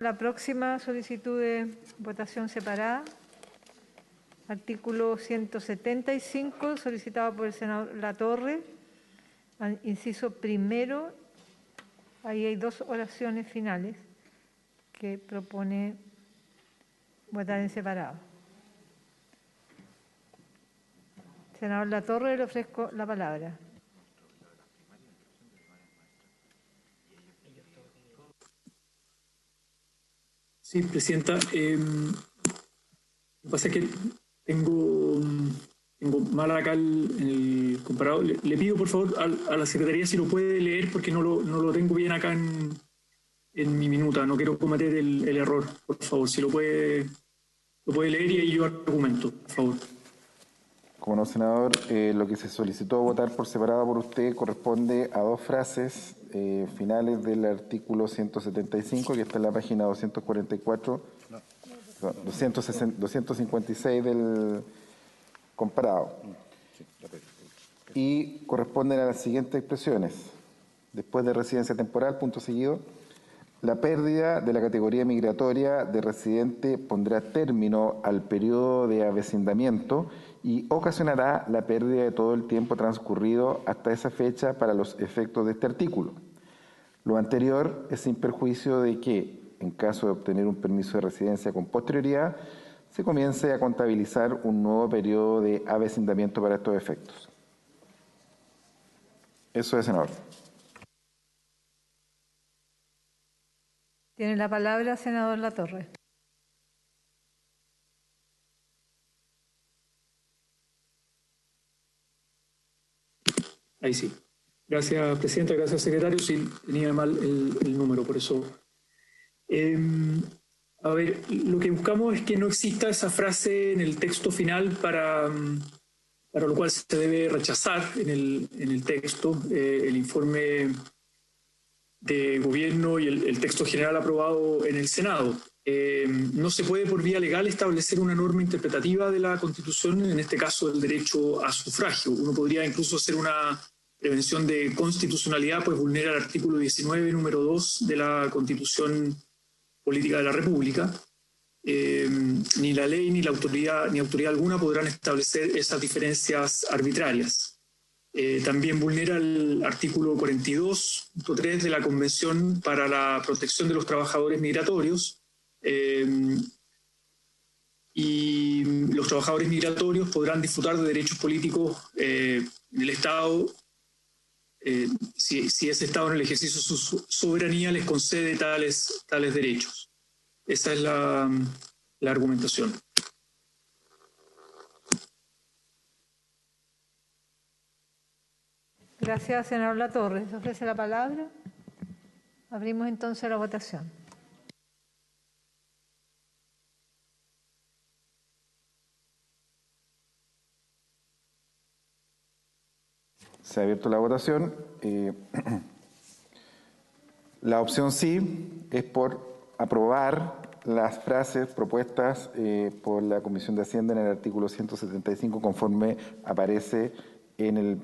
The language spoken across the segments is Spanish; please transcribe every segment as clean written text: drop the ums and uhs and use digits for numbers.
La próxima solicitud de votación separada, artículo 175, solicitado por el senador Latorre, inciso primero. Ahí hay dos oraciones finales que propone votar en separado. Senador Latorre, le ofrezco la palabra. Sí, Presidenta. Lo que pasa es que tengo mal acá en el comparado. Le pido, por favor, a la Secretaría si lo puede leer, porque no lo tengo bien acá en mi minuta. No quiero cometer el error, por favor. Si lo puede leer y ahí yo argumento, por favor. Como no, senador, lo que se solicitó votar por separado por usted corresponde a dos frases finales del artículo 175, que está en la página 244, 256 del comparado. Y corresponden a las siguientes expresiones. Después de residencia temporal, punto seguido, la pérdida de la categoría migratoria de residente pondrá término al periodo de avecindamiento y ocasionará la pérdida de todo el tiempo transcurrido hasta esa fecha para los efectos de este artículo. Lo anterior es sin perjuicio de que, en caso de obtener un permiso de residencia con posterioridad, se comience a contabilizar un nuevo periodo de avecindamiento para estos efectos. Eso es, senador. Tiene la palabra, senador Latorre. Ahí sí. Gracias, Presidenta. Gracias, Secretario. Sí, tenía mal el número, por eso. A ver, lo que buscamos es que no exista esa frase en el texto final para lo cual se debe rechazar en el texto el informe de gobierno y el texto general aprobado en el Senado. No se puede por vía legal establecer una norma interpretativa de la Constitución, en este caso el derecho a sufragio. Uno podría incluso hacer una prevención de constitucionalidad, pues vulnera el artículo 19, número 2 de la Constitución Política de la República. Ni la ley ni la autoridad, ni autoridad alguna podrán establecer esas diferencias arbitrarias. También vulnera el artículo 42.3 de la Convención para la Protección de los Trabajadores Migratorios, y los trabajadores migratorios podrán disfrutar de derechos políticos del Estado si ese Estado en el ejercicio de su soberanía les concede tales derechos. Esa es la argumentación. Gracias, senador Latorre. ¿Se ofrece la palabra? Abrimos entonces la votación. Se ha abierto la votación. La opción sí es por aprobar las frases propuestas por la Comisión de Hacienda en el artículo 175 conforme aparece en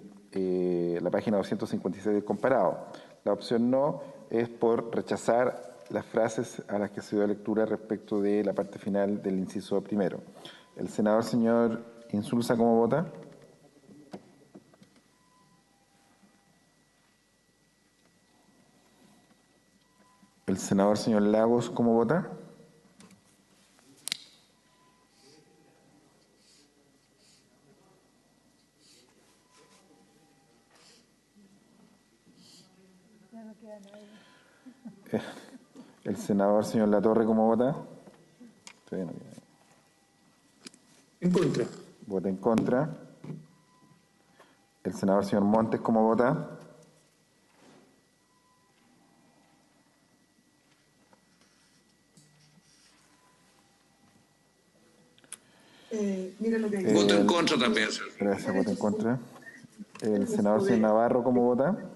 la página 256 del comparado. La opción no es por rechazar las frases a las que se dio lectura respecto de la parte final del inciso primero. El senador señor Insulza, ¿cómo vota? El senador señor Lagos, ¿cómo vota? El senador señor Latorre, ¿cómo vota? En contra. Vota en contra. El senador señor Montes, ¿cómo vota? Voto en contra también, señor. Gracias, voto en contra. El senador señor Navarro, ¿cómo vota?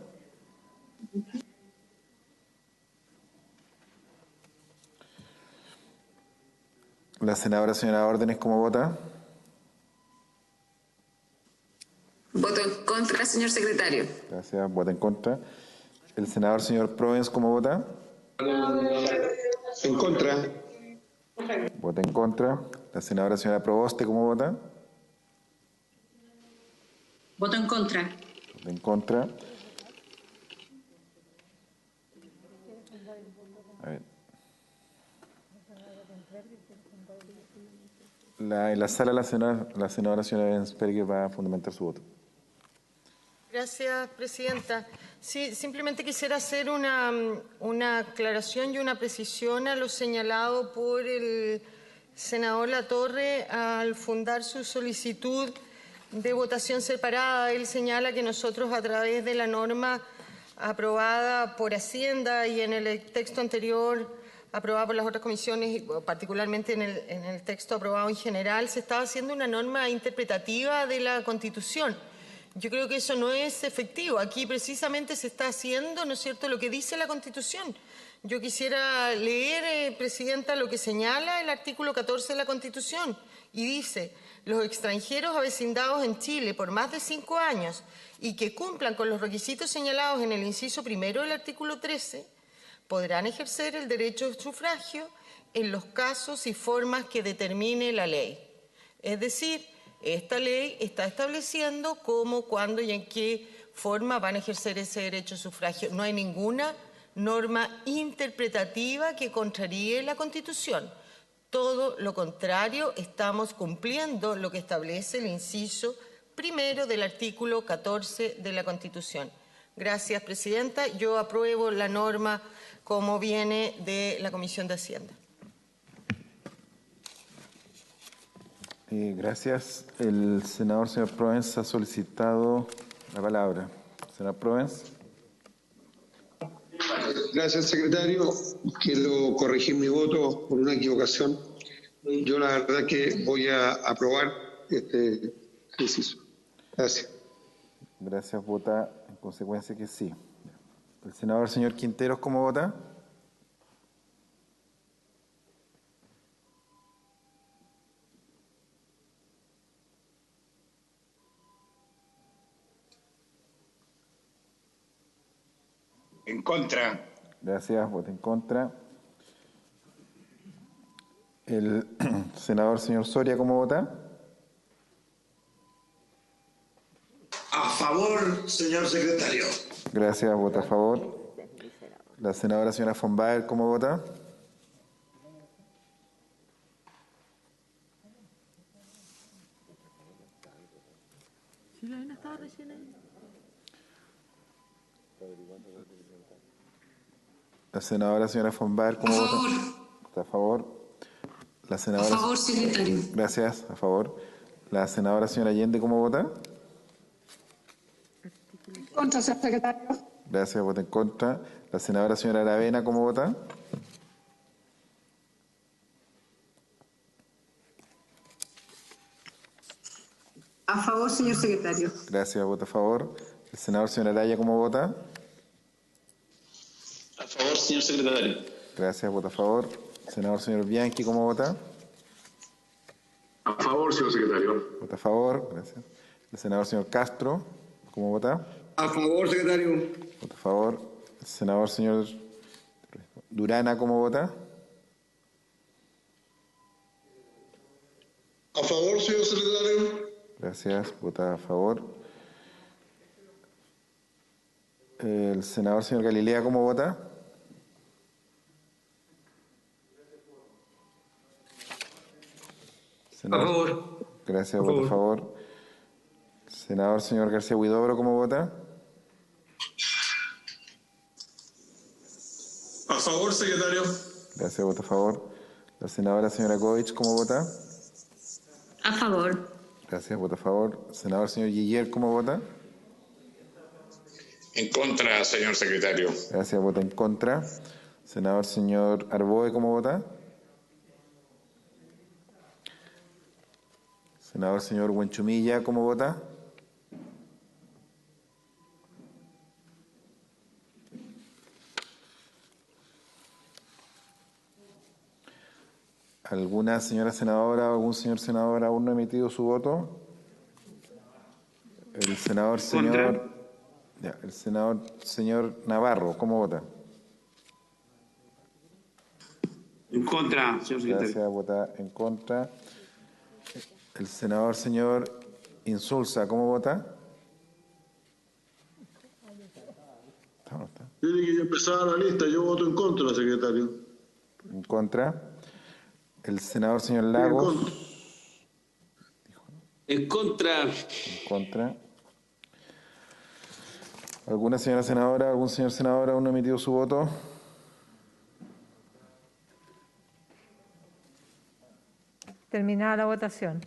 La senadora señora Órdenes, ¿cómo vota? Voto en contra, señor secretario. Gracias, vota en contra. El senador señor Provence, ¿cómo vota? En contra. Vota en contra. La senadora señora Proboste, ¿cómo vota? Voto en contra. Vota en contra. A ver. En la sala la senadora señora Bensperger va a fundamentar su voto. Gracias, presidenta. Sí, simplemente quisiera hacer una aclaración y una precisión a lo señalado por el senador Latorre al fundar su solicitud de votación separada. Él señala que nosotros, a través de la norma aprobada por Hacienda y en el texto anterior aprobada por las otras comisiones, particularmente en el texto aprobado en general, se estaba haciendo una norma interpretativa de la Constitución. Yo creo que eso no es efectivo. Aquí precisamente se está haciendo, ¿no es cierto?, lo que dice la Constitución. Yo quisiera leer, Presidenta, lo que señala el artículo 14 de la Constitución y dice: los extranjeros avecindados en Chile por más de 5 años y que cumplan con los requisitos señalados en el inciso primero del artículo 13 podrán ejercer el derecho de sufragio en los casos y formas que determine la ley. Es decir, esta ley está estableciendo cómo, cuándo y en qué forma van a ejercer ese derecho de sufragio. No hay ninguna norma interpretativa que contraríe la Constitución. Todo lo contrario, estamos cumpliendo lo que establece el inciso primero del artículo 14 de la Constitución. Gracias, Presidenta. Yo apruebo la norma como viene de la Comisión de Hacienda. Gracias. El senador señor Provence ha solicitado la palabra. Senador Provence. Gracias, secretario. Quiero corregir mi voto por una equivocación. Yo la verdad que voy a aprobar este inciso. Gracias. Gracias. Vota en consecuencia que sí. El senador señor Quinteros, ¿cómo vota? En contra. Gracias. Vota en contra. El senador señor Soria, ¿cómo vota? A favor, señor secretario. Gracias. Vota a favor. La senadora señora von Baer, ¿cómo vota? La senadora señora von Baer, ¿cómo vota? ¿Está a favor? La senadora... A favor, secretario. Gracias, a favor. La senadora señora Allende, ¿cómo vota? Contra, señor secretario. Gracias, vota en contra. La senadora señora Aravena, ¿cómo vota? A favor, señor secretario. Gracias, vota a favor. El senador señor Araya, ¿cómo vota? A favor, señor secretario. Gracias, vota a favor. El senador señor Bianchi, ¿cómo vota? A favor, señor secretario. Vota a favor, gracias. El senador señor Castro, ¿cómo vota? A favor, secretario. Vota a favor. El senador señor Durana, ¿cómo vota? A favor, señor secretario. Gracias, vota a favor. El senador señor Galilea, ¿cómo vota? Senador, A favor. Gracias, vota a favor. Senador señor García Huidobro, ¿cómo vota? A favor, secretario. Gracias, vota a favor. La senadora señora Goich, ¿cómo vota? A favor. Gracias, vota a favor. Senador señor Guiller, ¿cómo vota? En contra, señor secretario. Gracias, vota en contra. Senador señor Arboe, ¿cómo vota? Senador señor Huenchumilla, ¿cómo vota? ¿Alguna señora senadora o algún señor senador aún no ha emitido su voto? El senador señor... Ya, el senador señor Navarro, ¿cómo vota? En contra, señor secretario. Gracias, vota en contra. El senador señor Insulza, ¿cómo vota? Tiene que empezar la lista, yo voto en contra, secretario. En contra. El senador señor Lagos. En contra. En contra. ¿Alguna señora senadora, algún señor senador aún no ha emitido su voto? Terminada la votación.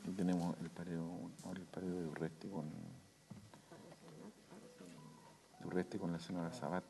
Aquí tenemos el pareo de Urresti con la senadora Sabat.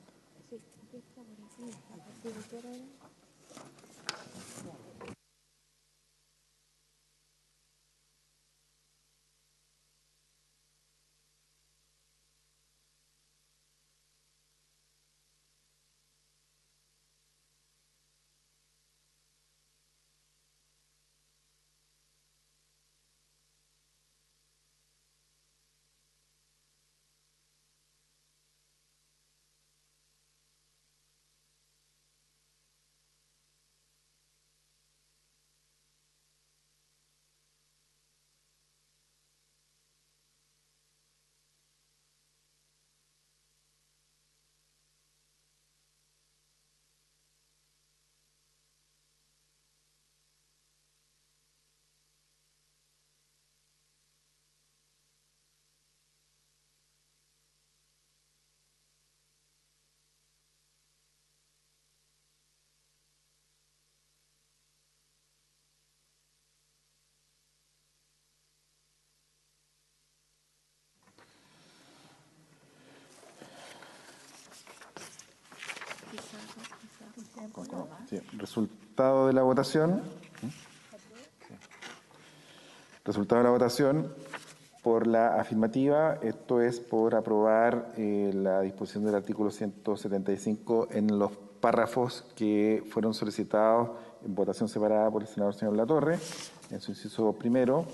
Sí, resultado de la votación. Resultado de la votación por la afirmativa, esto es por aprobar la disposición del artículo 175 en los párrafos que fueron solicitados en votación separada por el senador señor Latorre, en su inciso primero.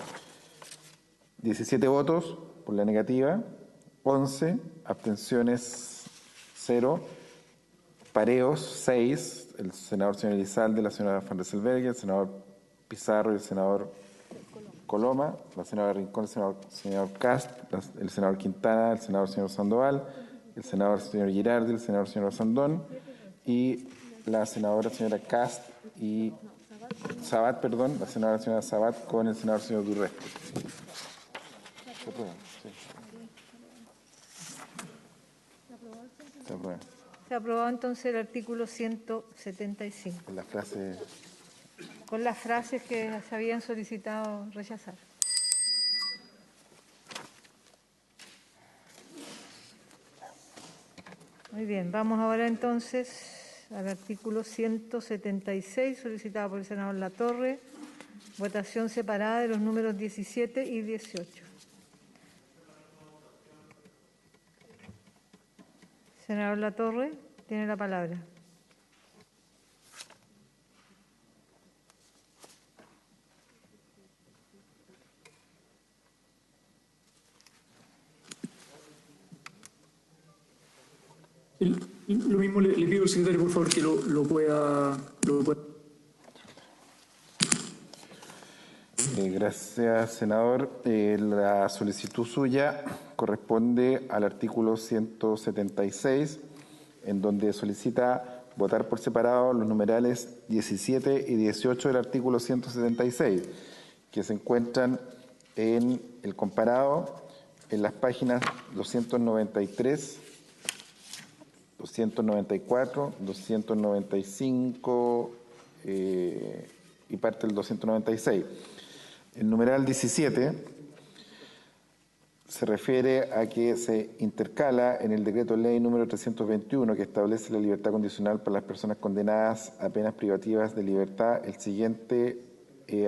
17 votos por la negativa, 11, abstenciones 0, pareos 6, el senador señor Elizalde, la señora Van Rieselberghe, el senador Pizarro y el senador Coloma, la senadora Rincón, el señor Cast, el senador Quintana, el senador señor Sandoval, el senador señor Girardi, el senador señor Sandón y la senadora señora Cast y Sabat, la senadora señora Sabat con el senador señor Durresti. Se aprueba, sí. Se aprueba. Se aprobó entonces el artículo 175. Con la frase... Con las frases que se habían solicitado rechazar. Muy bien, vamos ahora entonces al artículo 176, solicitado por el senador Latorre, votación separada de los números 17 y 18. Senador Latorre, tiene la palabra. Lo mismo le pido al secretario, por favor, que lo pueda... Gracias, senador. La solicitud suya corresponde al artículo 176, en donde solicita votar por separado los numerales 17 y 18 del artículo 176, que se encuentran en el comparado en las páginas 293, 294, 295 y parte del 296. El numeral 17 se refiere a que se intercala en el decreto ley número 321 que establece la libertad condicional para las personas condenadas a penas privativas de libertad el siguiente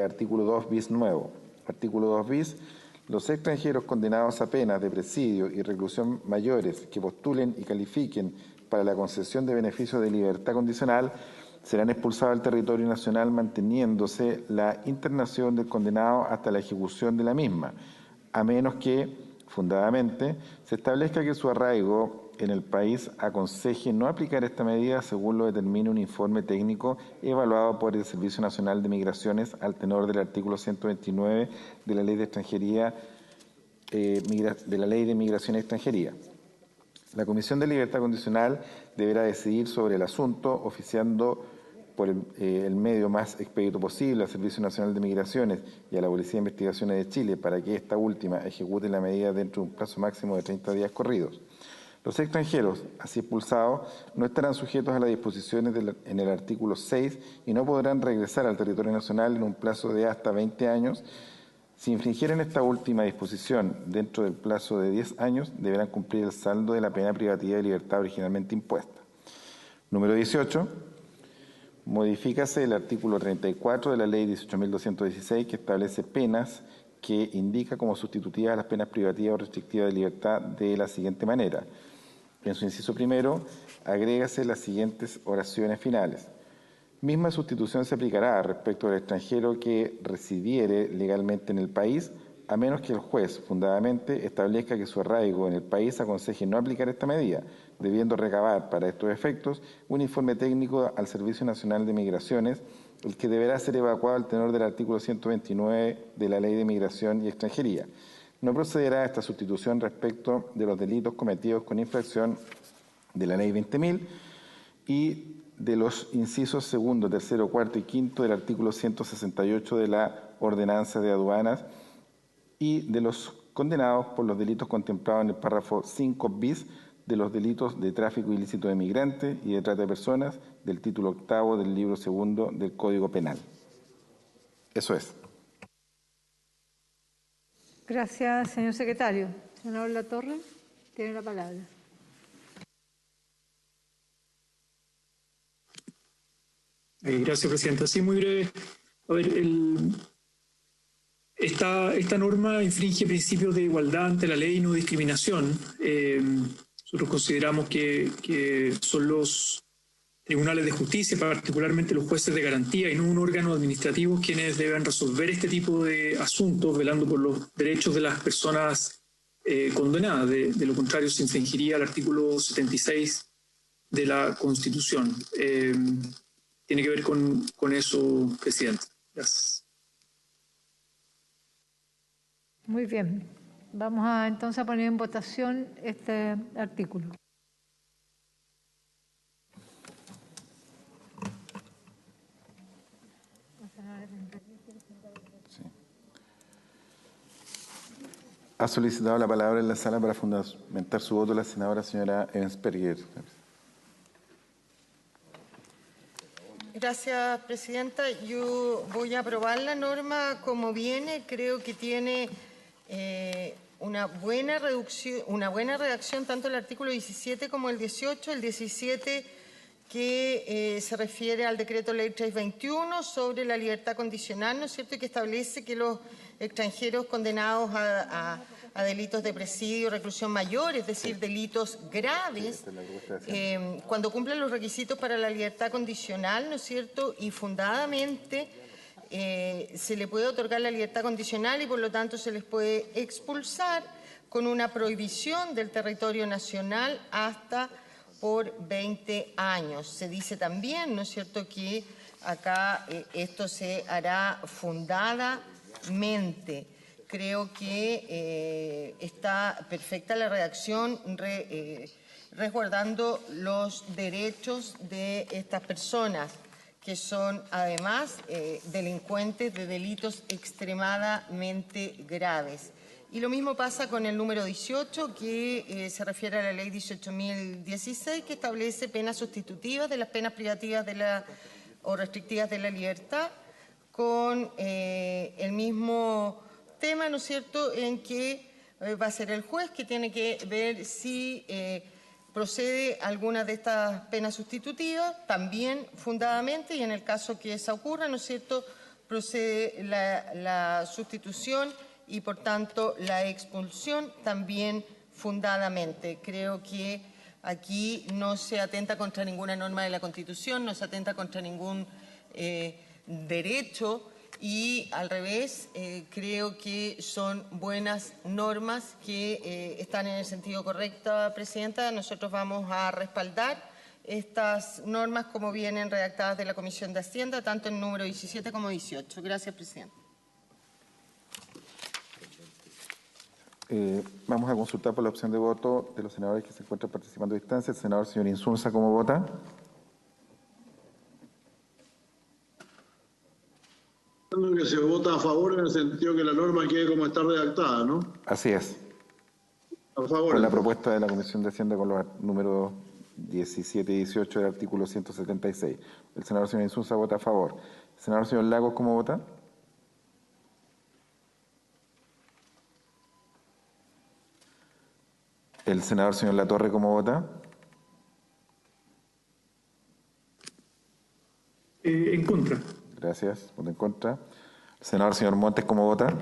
artículo 2 bis nuevo. Artículo 2 bis. Los extranjeros condenados a penas de presidio y reclusión mayores que postulen y califiquen para la concesión de beneficios de libertad condicional serán expulsados del territorio nacional manteniéndose la internación del condenado hasta la ejecución de la misma, a menos que, fundadamente, se establezca que su arraigo en el país aconseje no aplicar esta medida según lo determine un informe técnico evaluado por el Servicio Nacional de Migraciones al tenor del artículo 129 de la Ley de Extranjería, de la Ley de Migración y Extranjería. La Comisión de Libertad Condicional deberá decidir sobre el asunto, oficiando por el medio más expedito posible al Servicio Nacional de Migraciones y a la Policía de Investigaciones de Chile para que esta última ejecute la medida dentro de un plazo máximo de 30 días corridos. Los extranjeros, así expulsados, no estarán sujetos a las disposiciones en el artículo 6 y no podrán regresar al territorio nacional en un plazo de hasta 20 años. Si infringieren esta última disposición dentro del plazo de 10 años, deberán cumplir el saldo de la pena privativa de libertad originalmente impuesta. Número 18. Modifícase el artículo 34 de la Ley 18.216 que establece penas que indica como sustitutivas a las penas privativas o restrictivas de libertad de la siguiente manera. En su inciso primero, agrégase las siguientes oraciones finales. Misma sustitución se aplicará respecto al extranjero que residiere legalmente en el país, a menos que el juez, fundadamente, establezca que su arraigo en el país aconseje no aplicar esta medida, debiendo recabar para estos efectos un informe técnico al Servicio Nacional de Migraciones, el que deberá ser evacuado al tenor del artículo 129 de la Ley de Migración y Extranjería. No procederá a esta sustitución respecto de los delitos cometidos con infracción de la Ley 20.000 y de los incisos segundo, tercero, cuarto y quinto del artículo 168 de la Ordenanza de Aduanas y de los condenados por los delitos contemplados en el párrafo 5 bis de los delitos de tráfico ilícito de migrantes y de trata de personas del título octavo del libro segundo del Código Penal. Eso es. Gracias, señor secretario. Senador Latorre, tiene la palabra. Gracias, Presidenta. Sí, muy breve. A ver, esta norma infringe principios de igualdad ante la ley y no discriminación. Nosotros consideramos que son los tribunales de justicia, particularmente los jueces de garantía y no un órgano administrativo quienes deben resolver este tipo de asuntos, velando por los derechos de las personas condenadas. De lo contrario, se infringiría el artículo 76 de la Constitución. Tiene que ver con eso, Presidente. Gracias. Muy bien. Vamos entonces a poner en votación este artículo. Sí. Ha solicitado la palabra en la sala para fundamentar su voto la señora Evans-Pereguer. Gracias, Presidenta. Yo voy a aprobar la norma como viene. Creo que tiene una buena redacción, tanto el artículo 17 como el 18. El 17 que se refiere al decreto ley 321 sobre la libertad condicional, ¿no es cierto?, y que establece que los extranjeros condenados a delitos de presidio, reclusión mayor, es decir, delitos graves, cuando cumplen los requisitos para la libertad condicional, ¿no es cierto?, y fundadamente se le puede otorgar la libertad condicional y por lo tanto se les puede expulsar con una prohibición del territorio nacional hasta por 20 años. Se dice también, ¿no es cierto?, que acá esto se hará fundadamente. Creo que está perfecta la redacción resguardando los derechos de estas personas, que son además delincuentes de delitos extremadamente graves. Y lo mismo pasa con el número 18, que se refiere a la ley 18.016, que establece penas sustitutivas de las penas privativas o restrictivas de la libertad, con el mismo tema, ¿no es cierto?, en que va a ser el juez que tiene que ver si procede alguna de estas penas sustitutivas, también fundadamente, y en el caso que esa ocurra, ¿no es cierto?, procede la sustitución y, por tanto, la expulsión también fundadamente. Creo que Aquí no se atenta contra ninguna norma de la Constitución, no se atenta contra ningún derecho y al revés, creo que son buenas normas que están en el sentido correcto, Presidenta. Nosotros vamos a respaldar estas normas como vienen redactadas de la Comisión de Hacienda, tanto en número 17 como 18. Gracias, Presidenta. Vamos a consultar por la opción de voto de los senadores que se encuentran participando a distancia. El senador señor Insunza, ¿cómo vota? Que se vota a favor en el sentido que la norma quede como está redactada, ¿no? Así es. A favor. Con la propuesta de la Comisión de Hacienda con los números 17 y 18 del artículo 176. El senador señor Insunza vota a favor. El senador señor Lagos, ¿cómo vota? El senador señor Latorre, ¿cómo vota? En contra. Gracias. Voto en contra. El senador señor Montes, ¿cómo vota?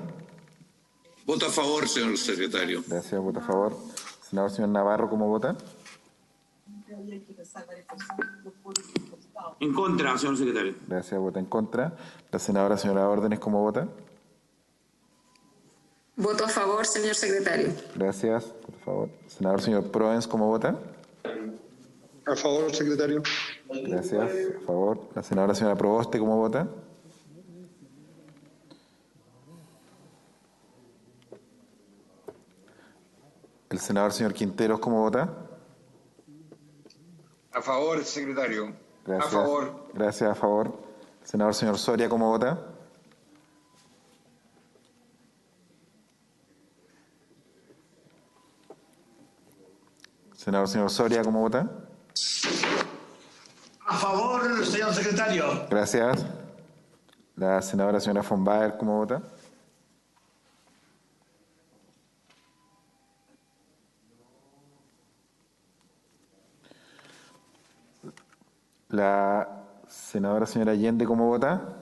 Voto a favor, señor secretario. Gracias. Voto a favor. El senador señor Navarro, ¿cómo vota? En contra, señor secretario. Gracias. Vota en contra. La senadora señora Órdenes, ¿cómo vota? Voto a favor, señor secretario. Gracias. Voto a favor. El senador señor Proens, ¿cómo vota? A favor, secretario. Gracias. A favor. La senadora señora Proboste, ¿cómo vota? El senador señor Quinteros, ¿cómo vota? A favor, secretario. Gracias. A favor. Gracias. A favor. El senador señor Soria, ¿cómo vota? Senador señor Soria, ¿cómo vota? A favor, señor secretario. Gracias. La senadora señora von Baer, ¿cómo vota? La senadora señora Allende, ¿cómo vota?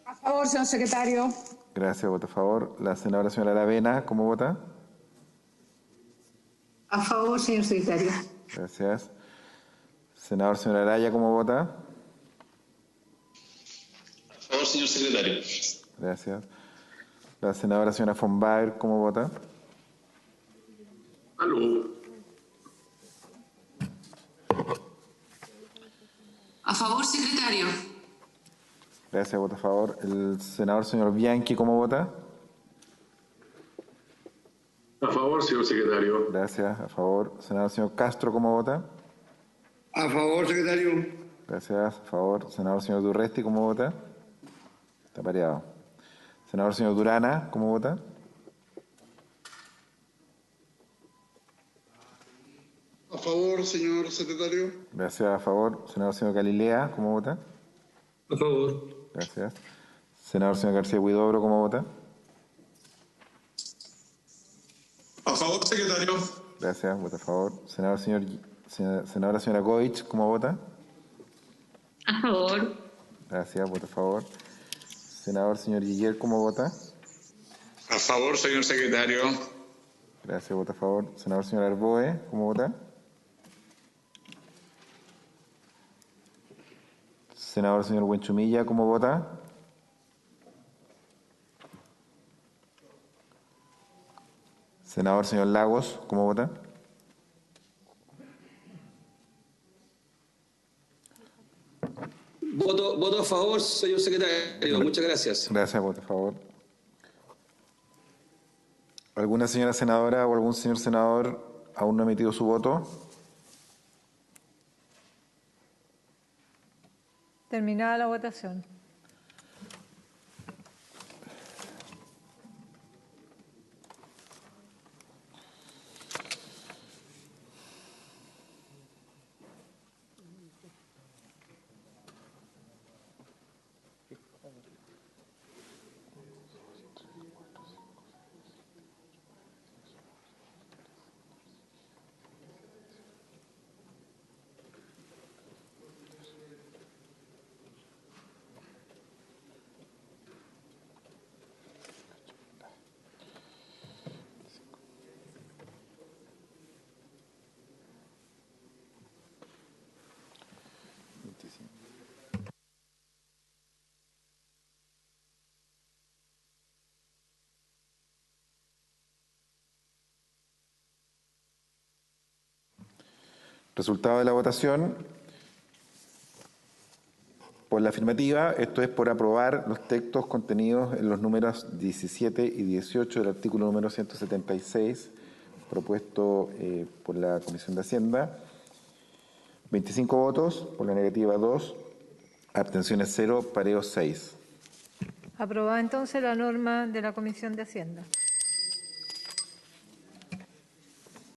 A favor, señor secretario. Gracias, voto a favor. La senadora señora Aravena, ¿cómo vota? A favor, señor secretario. Gracias. Senador señora Araya, ¿cómo vota? A favor, señor secretario. Gracias. La senadora señora von Baer, ¿cómo vota? Aló. A favor, secretario. Gracias, voto a favor. El senador señor Bianchi, ¿cómo vota? A favor, señor secretario. Gracias, a favor. Senador señor Castro, ¿cómo vota? A favor, secretario. Gracias, a favor. Senador señor Durresti, ¿cómo vota? Está pareado. Senador señor Durana, ¿cómo vota? A favor, señor secretario. Gracias, a favor. Senador señor Galilea, ¿cómo vota? A favor. Gracias. Senador señor García Huidobro, ¿cómo vota? A favor, secretario. Gracias, vota a favor. Senadora señora Goich, ¿cómo vota? A favor. Gracias, vota a favor. Senador señor Guiller, ¿cómo vota? A favor, señor secretario. Gracias, vota a favor. Senador señor Arboe, ¿cómo vota? Senador señor Buenchumilla, ¿cómo vota? Senador señor Lagos, ¿cómo vota? Voto a favor, señor secretario. Muchas gracias. Gracias, voto a favor. ¿Alguna señora senadora o algún señor senador aún no ha emitido su voto? Terminada la votación. Resultado de la votación. Por la afirmativa, esto es por aprobar los textos contenidos en los números 17 y 18 del artículo número 176, propuesto por la Comisión de Hacienda. 25 votos, por la negativa 2, abstenciones 0, pareos 6. Aprobada entonces la norma de la Comisión de Hacienda.